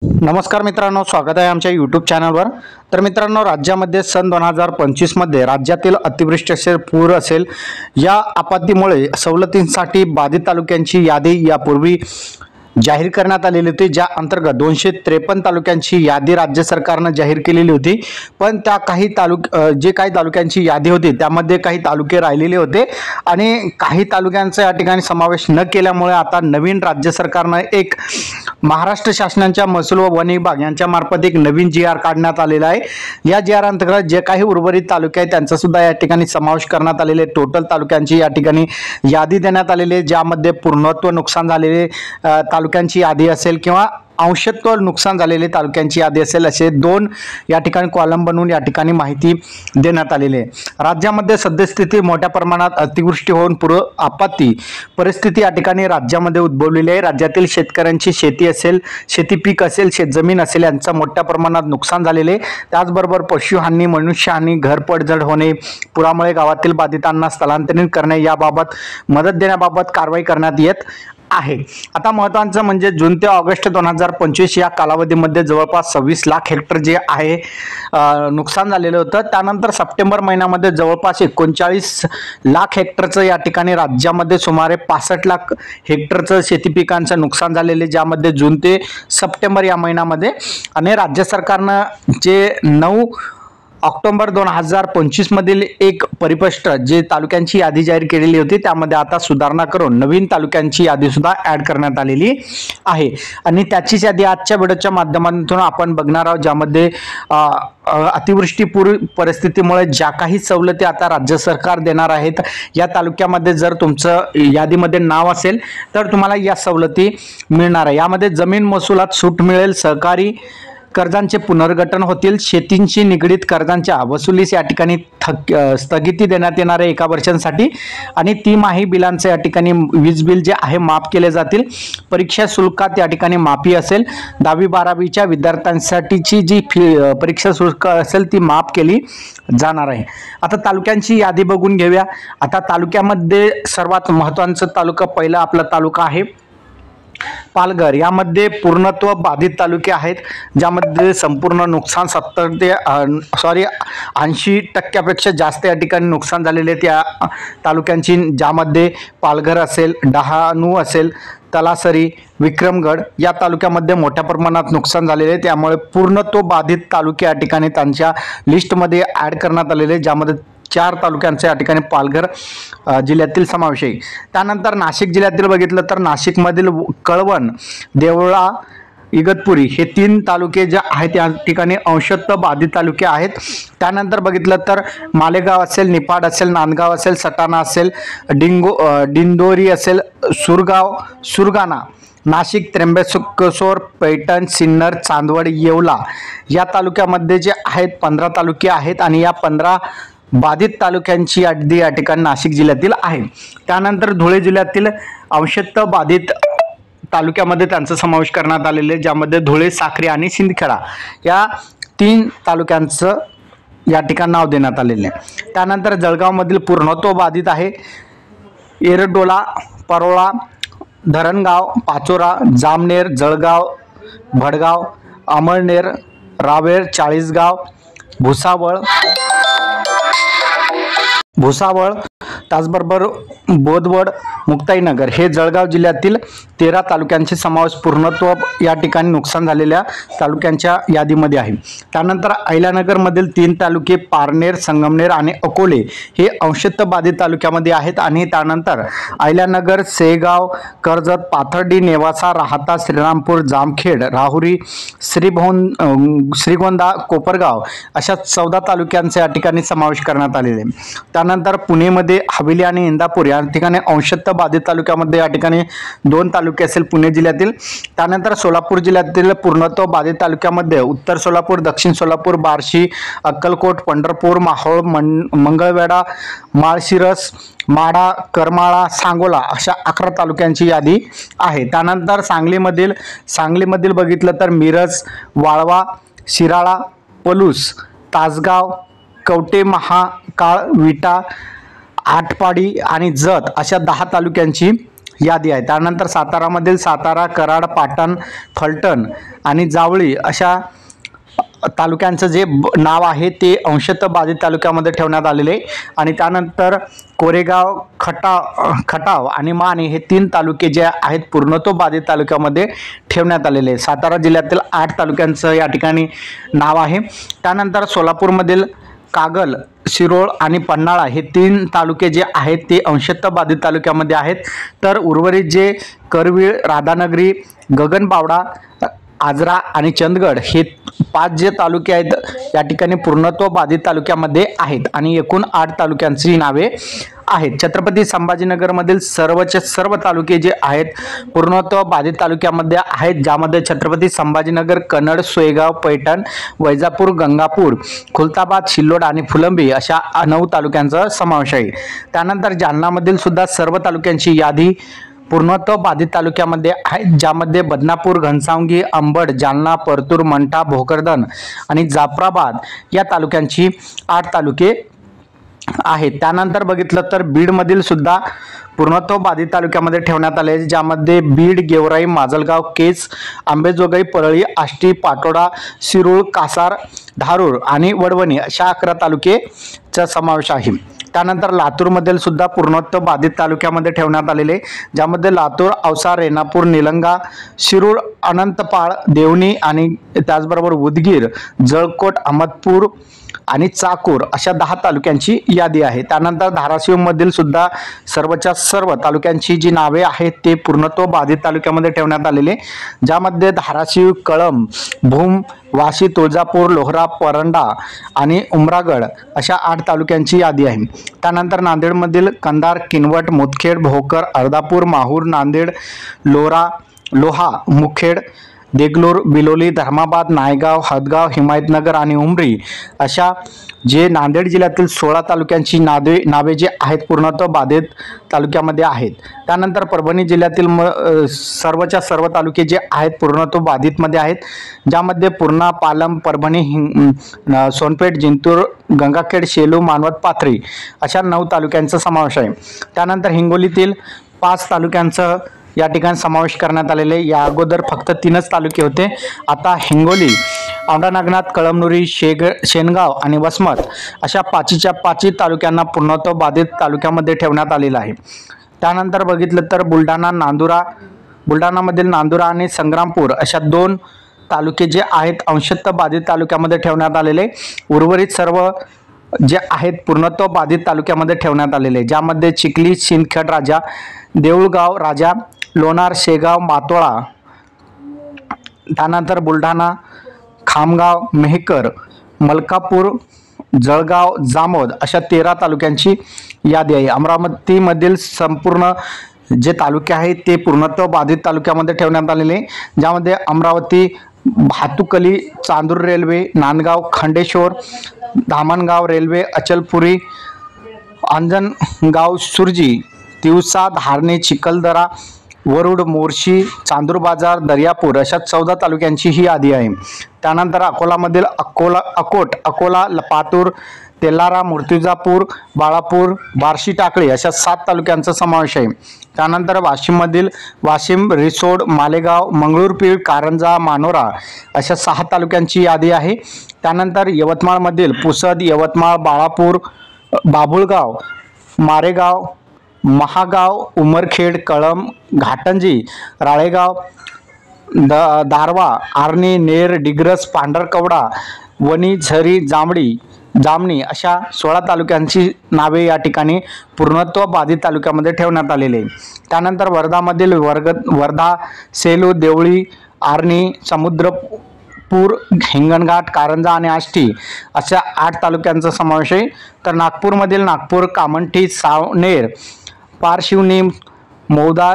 नमस्कार मित्रांनो, स्वागत आहे आमच्या यूट्यूब चॅनलवर। तर मित्रांनो, राज्यामध्ये सन 2025 मध्ये राज्यातील अतिवृष्टी असेल, पूर असेल, या आपत्तीमुळे सवलतींसाठी बाधित तालुक्यांची यादी यापूर्वी जाहीर करण्यात आलेली होती, ज्या अंतर्गत 253 तालुक्यांची यादी राज्य सरकारने जाहीर केलेली होती। पण त्या काही तालुक्यांची यादी होती त्यामध्ये काही तालुके राहिलेले होते आणि काही तालुक्यांचा या ठिकाणी समावेश न केल्यामुळे आता नवीन राज्य सरकारने एक महाराष्ट्र शासनाच्या महसूल व वन विभाग यांच्या मार्फत एक नवीन GR काढण्यात आलेला आहे। या GR अंतर्गत जे काही उर्वरित तालुके आहेत त्यांचा सुद्धा या ठिकाणी समावेश करण्यात आलेले, टोटल तालुक्यांची या ठिकाणी यादी देण्यात आलेली आहे, ज्यामध्ये पूर्णत्व नुकसान झालेले तालुक्यांची यादी असेल किंवा अंशतः नुकसान झालेले तालुक्यांची यादी असेल, असे दोन या ठिकाणी कॉलम बनवून या ठिकाणी माहिती देण्यात आलेली आहे। राज्यामध्ये सद्यस्थिती मोठ्या प्रमाणात अतिवृष्टी होऊन पूर आपत्ती परिस्थिती या ठिकाणी राज्यामध्ये उद्भवलेली आहे। राज्यातील शेतकऱ्यांची शेती असेल, शेती पीक असेल, शेतजमीन असेल यांचं मोठ्या प्रमाणात नुकसान झालेले, त्याचबरोबर पशुहानी, मनुष्यहानी, घर पडझड होणे, पुरामुळे गावातील बाधितांना स्थलांतरित करणे याबाबत मदत देण्याबाबत कारवाई करण्यात येत आहे। आता महत्त्वाचं म्हणजे जून ते ऑगस्ट 2025 या कालावधीमध्ये जवळपास 26 लाख हेक्टर जे आहे नुकसान झालेलं होतं। त्यानंतर सप्टेंबर महिन्यामध्ये जवळपास 39 लाख हेक्टरचं या ठिकाणी राज्यामध्ये सुमारे 65 लाख हेक्टरचं शेती पिकांचं नुकसान झालेले, ज्यामध्ये जून ते सप्टेंबर या महिन्यामध्ये। आणि राज्य सरकारनं जे 9 ऑक्टोबर 2025 मधील एक परिपष्ट जे तालुक्यांची यादी जाहीर केलेली होती त्यामध्ये आता सुधारणा करून नवीन तालुक्यांची यादी सुद्धा ऍड करण्यात आलेली आहे आणि त्याचीच यादी आजच्या व्हिडिओच्या माध्यमातून आपण बघणार आहोत, ज्यामध्ये अतिवृष्टी पूर परिस्थितीमुळे ज्या काही सवलती आता राज्य सरकार देणार आहेत, या तालुक्यामध्ये जर तुमचं यादीमध्ये नाव असेल तर तुम्हाला या सवलती मिळणार आहे। यामध्ये जमीन महसुलात सूट मिळेल, सहकारी कर्जांचे पुनर्गठन होतील, शेतींशी निगडीत कर्जांच्या वसुलीस या ठिकाणी स्थगिती देण्यात येणार आहे 1 वर्षांसाठी आणि तिमाही बिलांचे या ठिकाणी वीज बिल जे आहे माफ केले जातील, परीक्षा शुल्कात या ठिकाणी माफी असेल, 10वी-12वीच्या विद्यार्थ्यांसाठीची जी परीक्षा शुल्क असेल ती माफ केली जाणार आहे। आता तालुक्यांची यादी बघून घेऊया। आता तालुक्यामध्ये सर्वात महत्त्वाचा तालुका पहिला आपला तालुका आहे पालघर। यामध्ये पूर्णत्व बाधित तालुके आहेत, ज्यामध्ये संपूर्ण नुकसान 80% जास्त या ठिकाणी नुकसान झालेले त्या तालुक्यांची, ज्यामध्ये पालघर असेल, डहाणू असेल, तलासरी, विक्रमगड या तालुक्यामध्ये मोठ्या प्रमाणात नुकसान झालेले, त्यामुळे पूर्णत्व बाधित तालुके या ठिकाणी त्यांच्या लिस्टमध्ये ऍड करण्यात आलेले, ज्यामध्ये 4 तालुक्यांचा या ठिकाणी पालघर जिल्ह्यातील समावेश आहे। त्यानंतर नाशिक जिल्ह्यातील बघितलं तर नाशिकमधील कळवण, देवळा, इगतपुरी हे 3 तालुके जे आहेत या ठिकाणी अंशतः बाधित तालुके आहेत। त्यानंतर बघितलं तर मालेगाव असेल, निफाड असेल, नांदगाव असेल, सटाणा असेल, दिंडोरी असेल, सुरगाणा, नाशिक, त्र्यंबकेश्वर, पैठण, सिन्नर, चांदवड, येवला या तालुक्यामध्ये जे आहेत 15 तालुके आहेत आणि या 15 बाधित तालुक्यांची यादी या ठिकाणी नाशिक जिल्ह्यातील आहे। त्यानंतर धुळे जिल्ह्यातील अंशतः बाधित तालुक्यामध्ये त्यांचा समावेश करण्यात आलेले, ज्यामध्ये धुळे, साक्री आणि सिंदखेडा या 3 तालुक्यांचं या ठिकाणी नाव देण्यात आलेले आहे। त्यानंतर जळगावमधील पूर्णत्व बाधित आहे, एरडोला, परोळा, धरणगाव, पाचोरा, जामनेर, जळगाव, भडगाव, अमळनेर, रावेर, चाळीसगाव, भुसावळ, त्याचबरोबर बोदवड, मुक्ताईनगर हे जळगाव जिल्ह्यातील 13 तालुक्यांचे समावेश पूर्णत्व या ठिकाणी नुकसान झालेल्या तालुक्यांच्या यादीमध्ये आहे। त्यानंतर अहिल्यानगरमधील 3 तालुके पारनेर, संगमनेर आणि अकोले हे अंशतः बाधित तालुक्यामध्ये आहेत आणि त्यानंतर अहिल्यानगर, सेगाव, कर्जत, पाथर्डी, नेवासा, राहाता, श्रीरामपूर, जामखेड, राहुरी, श्रीगोंदा, कोपरगाव अशा 14 तालुक्यांचा या ठिकाणी समावेश करण्यात आलेले आहे। त्यानंतर पुणेमध्ये हवेली आणि इंदापूर या ठिकाणी अंशतः बाधित तालुक्यामध्ये या ठिकाणी 2 तालुके असेल पुणे जिल्ह्यातील। त्यानंतर सोलापूर जिल्ह्यातील पूर्णत्व बाधित तालुक्यामध्ये उत्तर सोलापूर, दक्षिण सोलापूर, बार्शी, अक्कलकोट, पंढरपूर, माहोळ, मंगळवेढा, माळशिरस, माढा, करमाळा, सांगोला अशा 11 तालुक्यांची यादी आहे। त्यानंतर सांगलीमधील बघितलं तर मिरज, वाळवा, शिराळा, पलूस, तासगाव, कवटे महाकाळ, विटा, आटपाडी आणि जत अशा 10 तालुक्यांची यादी आहे। त्यानंतर सातारामधील सातारा, कराड, पाटण, फलटण आणि जावळी अशा तालुक्यांचं जे नाव आहे ते अंशतः बाधित तालुक्यामध्ये ठेवण्यात आलेले आणि त्यानंतर कोरेगाव, खटाव आणि माने हे 3 तालुके जे आहेत पूर्णत्व बाधित तालुक्यामध्ये ठेवण्यात आलेले। सातारा जिल्ह्यातील 8 तालुक्यांचं या ठिकाणी नाव आहे। त्यानंतर सोलापूरमधील कागल, शिरोळ आणि पन्हाळा हे 3 तालुके जे आहेत ते अंशतः बाधित तालुक्यामध्ये आहेत। तर उर्वरित जे करवीर, राधानगरी, गगनबावडा, आजरा आणि चंदगड हे 5 जे तालुके आहेत या ठिकाणी पूर्णत्व बाधित तालुक्यामध्ये आहेत आणि एकूण 8 तालुक्यांची नावे आहेत। छत्रपती संभाजीनगरमधील सर्वचे सर्व तालुके जे आहेत पूर्णत्व बाधित तालुक्यामध्ये आहेत, ज्यामध्ये छत्रपती संभाजीनगर, कन्नड, सोयगाव, पैठण, वैजापूर, गंगापूर, खुलताबाद, सिल्लोड आणि फुलंब्री अशा 9 तालुक्यांचा समावेश आहे। त्यानंतर जालनामधील सुद्धा सर्व तालुक्यांची यादी पूर्णत्व बाधित तालुक्यामध्ये आहेत, ज्यामध्ये बदनापूर, घनसावंगी, अंबड, जालना, परतूर, मंठा, भोकरदन आणि जाफराबाद या तालुक्यांची 8 तालुके आहेत। त्यानंतर बघितलं तर बीडमधील सुद्धा पूर्णत्व बाधित तालुक्यामध्ये ठेवण्यात आले, ज्यामध्ये बीड, गेवराई, माजलगाव, केज, अंबेजोगाई, परळी, आष्टी, पाटोदा, शिरूळ, कासार, धारूर आणि वडवणी अशा 11 तालुकेचा समावेश आहे। त्यानंतर लातूरमधील सुद्धा पूर्णत्व बाधित तालुक्यामध्ये ठेवण्यात आलेले, ज्यामध्ये लातूर, औसा, रेणापूर, निलंगा, शिरूर, अनंतपाळ, देवणी आणि त्याचबरोबर उदगीर, जळकोट, अहमदपूर आणि चाकूर अशा 10 तालुक्यांची यादी आहे। त्यानंतर धाराशिवमधील सुद्धा सर्वच्या सर्व तालुक्यांची जी नावे आहेत ते पूर्णत्व बाधित तालुक्यामध्ये ठेवण्यात आलेले, ज्यामध्ये धाराशिव, कळंब, भूम, वाशी, तुळजापूर, लोहरा, परंडा आणि उमरागड अशा 8 तालुक्यांची यादी आहे। त्यानंतर नांदेडमधील कंधार, किनवट, मुदखेड, भोकर, अर्धापूर, माहूर, नांदेड, लोहा, मुखेड, देगलूर, बिलोली, धर्माबाद, नायगाव, हदगाव, हिमायतनगर आणि उमरी अशा जे नांदेड जिल्ह्यातील 16 तालुक्यांची नावे जे आहेत पूर्णत्व बाधित तालुक्यामध्ये आहेत। त्यानंतर परभणी जिल्ह्यातील सर्वच्या सर्व तालुके जे आहेत पूर्णत्व बाधितमध्ये आहेत, ज्यामध्ये पूर्णा, पालम, परभणी, सोनपेठ, जिंतूर, गंगाखेड, शेलू, मानवत, पाथरी अशा 9 तालुक्यांचा समावेश आहे। त्यानंतर हिंगोलीतील 5 तालुक्यांचं या ठिकाणी समावेश करण्यात आलेले। या अगोदर फक्त 3च तालुके होते, आता हिंगोली, औंढा नागनाथ, कळमनुरी, शेनगाव आणि वसमत अशा 5च्या 5 तालुक्यांना पूर्णत्व बाधित तालुक्यामध्ये ठेवण्यात आलेलं आहे। त्यानंतर बघितलं तर बुलढाणामधील नांदुरा आणि संग्रामपूर अशा 2 तालुके जे आहेत अंशतः बाधित तालुक्यामध्ये ठेवण्यात आलेले। उर्वरित सर्व जे आहेत पूर्णत्व बाधित तालुक्यामध्ये ठेवण्यात आलेले, ज्यामध्ये चिखली, सिंदखेड राजा, देऊळगाव राजा, लोणार, शेगाव, मातोळा, त्यानंतर बुलढाणा, खामगाव, मेहकर, मलकापूर, जळगाव, जामोद अशा 13 तालुक्यांची यादी आहे। अमरावतीमधील संपूर्ण जे तालुके आहेत ते पूर्णत्व बाधित तालुक्यामध्ये ठेवण्यात आलेले, ज्यामध्ये अमरावती, भातुकली, चांदूर रेल्वे, नांदगाव, खंडेश्वर, धामणगाव रेल्वे, अचलपुरी, अंजनगाव, सुरजी, तिवसा, धारणे, चिखलदरा, वरुड, मोर्शी, चांदूर बाजार, दर्यापूर अशा 14 तालुक्यांची ही यादी आहे। त्यानंतर अकोलामधील अकोला, पातूर, तेलारा, मूर्तिजापूर, बाळापूर, बार्शी टाकळी अशा 7 तालुक्यांचा समावेश आहे। त्यानंतर वाशिममधील वाशिम, रिसोड, मालेगाव, मंगळूरपीर, कारंजा, मानोरा अशा 6 तालुक्यांची यादी आहे। त्यानंतर यवतमाळमधील पुसद, यवतमाळ, बाळापूर, बाभुळगाव, मारेगाव, महागाव, उमरखेड, कळंब, घाटंजी, राळेगाव, दारवा, आर्णी, नेर, डिग्रस, पांढरकवडा, वणी, झरी, जामणी अशा 16 तालुक्यांची नावे या ठिकाणी पूर्णत्व बाधित तालुक्यामध्ये ठेवण्यात आलेले। त्यानंतर वर्धामधील वर्धा, सेलू, देवळी, आर्णी, समुद्रपूर, हिंगणघाट, कारंजा आणि आष्टी अशा 8 तालुक्यांचा समावेश आहे। तर नागपूरमधील नागपूर, कामठी, सावनेर, पारशिवनी, मौदा,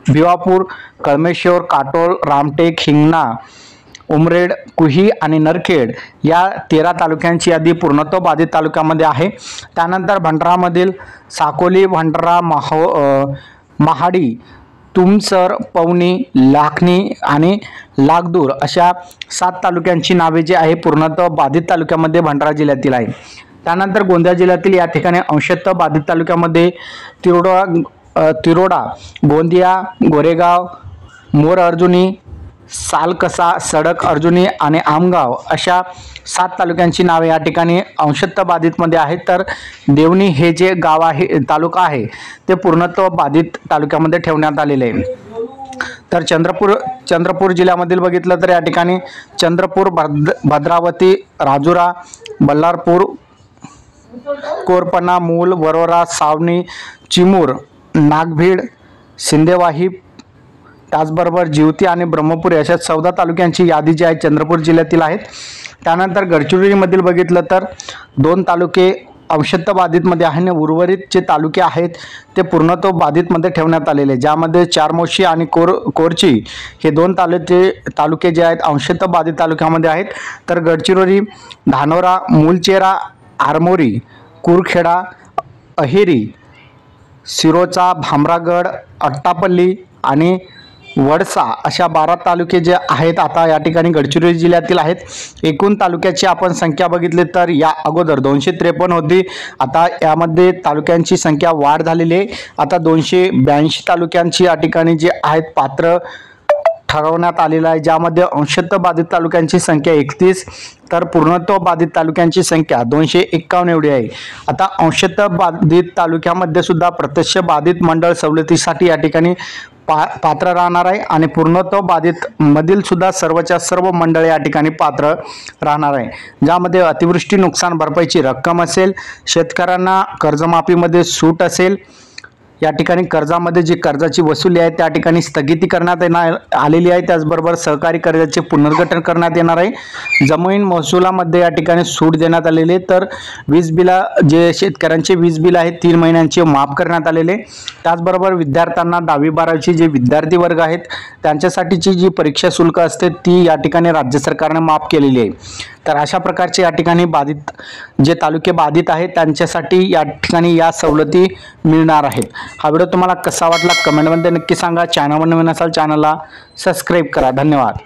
भिवापूर, कळमेश्वर, काटोल, रामटेक, हिंगणा, उमरेड, कुही आणि नरखेड या 13 तालुक्यांची यादी पूर्णत्व बाधित तालुक्यामध्ये आहे। त्यानंतर भंडारामधील साकोली, भंडारा, महाडी, तुमसर, पवनी, लाखनी आणि लागदूर अशा 7 तालुक्यांची नावे जी आहे पूर्णत्व बाधित तालुक्यामध्ये भंडारा जिल्ह्यातील आहे। त्यानंतर गोंदिया जिल्ह्यातील या ठिकाणी अंशतः बाधित तालुक्यामध्ये तिरोडा, तिरोडा, गोंदिया, गोरेगाव, मोर अर्जुनी, सालकसा, सडक अर्जुनी आणि आमगाव अशा 7 तालुक्यांची नावे या ठिकाणी अंशतः बाधितमध्ये आहेत. तर देवणी हे जे गाव आहे, तालुका आहे, ते पूर्णत्व बाधित तालुक्यामध्ये ठेवण्यात आलेले आहे. तर चंद्रपूर जिल्ह्यामधील बघितलं तर या ठिकाणी चंद्रपूर, भद्रावती, राजुरा, बल्लारपूर, कोरपणा, मूल, वरोरा, सावनी, चिमूर, नागभीड, सिंदेवाही, त्याचबरोबर जिवती आणि ब्रह्मपुरी अशा 14 तालुक्यांची यादी जी आहे चंद्रपूर जिल्ह्यातील आहेत. त्यानंतर गडचिरोलीमधील बघितलं तर 2 तालुके अंशतः बाधितमध्ये आहे आणि उर्वरित जे तालुके आहेत ते पूर्णत्व बाधितमध्ये ठेवण्यात आलेले, ज्यामध्ये चारमोशी आणि कोरची हे 2 तालुके जे आहेत अंशतः बाधित तालुक्यामध्ये आहेत. तर गडचिरोली, धानोरा, मुलचेरा, आरमोरी, कुरखेडा, अहेरी, सिरोचा, भामरागड, अट्टापल्ली आणि वडसा अशा 12 तालुके जे आहेत आता या ठिकाणी गडचिरोली जिल्ह्यातील आहेत. एकूण तालुक्याची आपण संख्या बघितली तर या अगोदर 253 होती. आता यामध्ये तालुक्यांची संख्या वाढ झालेली आहे. आता 282 तालुक्यांची या ठिकाणी जे आहेत पात्र ठरवण्यात आलेलं आहे, ज्यामध्ये अंशतः बाधित तालुक्यांची संख्या 31 तर पूर्णत्व बाधित तालुक्यांची संख्या 251 एवढी आहे. आता अंशतः बाधित तालुक्यामध्ये सुद्धा प्रत्यक्ष बाधित मंडळ सवलतीसाठी या ठिकाणी पात्र राहणार आहे आणि पूर्णत्व बाधित मधील सुद्धा सर्वच्या सर्व मंडळे या ठिकाणी पात्र राहणार आहे, ज्यामध्ये अतिवृष्टी नुकसान भरपाईची रक्कम असेल, शेतकऱ्यांना कर्जमाफीमध्ये सूट असेल, या ठिकाणी कर्जामध्ये जी कर्जाची वसुली आहे त्या ठिकाणी स्थगिती करण्यात आलेली आहे. त्याचबरोबर सहकारी कर्जाचे पुनर्गठन करण्यात येणार आहे. जमीन महसुलामध्ये या ठिकाणी सूट देण्यात आलेली आहे. तर वीज बिला जे शेतकऱ्यांचे वीज बिल आहेत 3 महिन्यांचे माफ करण्यात आलेले. त्याचबरोबर विद्यार्थ्यांना 10वी 12वीचे जे विद्यार्थी वर्ग आहेत त्यांच्यासाठीची जी परीक्षा शुल्क असते ती या ठिकाणी राज्य सरकारने माफ केलेली आहे. तर अशा प्रकारचे या ठिकाणी बाधित जे तालुके बाधित आहेत त्यांच्यासाठी या ठिकाणी या सवलती मिळणार आहेत. हा व्हिडिओ तुम्हाला कसा वाटला कमेंटमध्ये नक्की सांगा. चॅनलवर नवीन असाल चॅनलला सबस्क्राईब करा. धन्यवाद.